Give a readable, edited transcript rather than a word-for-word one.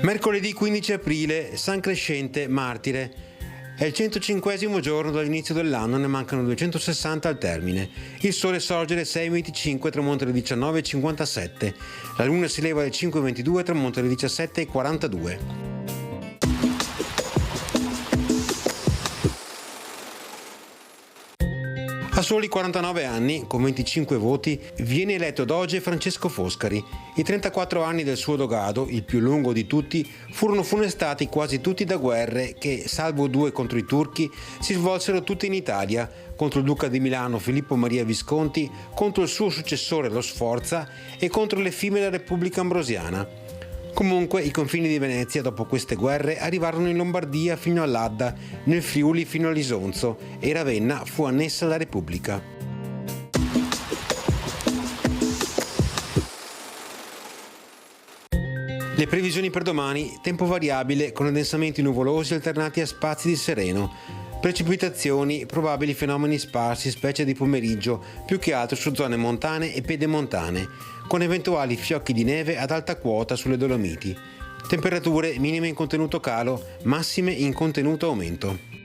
Mercoledì 15 aprile, San Crescente, martire. È il 105esimo giorno dall'inizio dell'anno, ne mancano 260 al termine. Il sole sorge alle 6:25 e tramonta alle 19:57. La luna si leva alle 5:22 e tramonta alle 17:42. A soli 49 anni, con 25 voti, viene eletto doge Francesco Foscari. I 34 anni del suo dogado, il più lungo di tutti, furono funestati quasi tutti da guerre che, salvo 2 contro i turchi, si svolsero tutte in Italia, contro il duca di Milano Filippo Maria Visconti, contro il suo successore lo Sforza e contro l'effimera Repubblica Ambrosiana. Comunque i confini di Venezia dopo queste guerre arrivarono in Lombardia fino all'Adda, nel Friuli fino all'Isonzo e Ravenna fu annessa alla Repubblica. Le previsioni per domani: tempo variabile con addensamenti nuvolosi alternati a spazi di sereno. Precipitazioni, probabili fenomeni sparsi, specie di pomeriggio, più che altro su zone montane e pedemontane, con eventuali fiocchi di neve ad alta quota sulle Dolomiti. Temperature minime in contenuto calo, massime in contenuto aumento.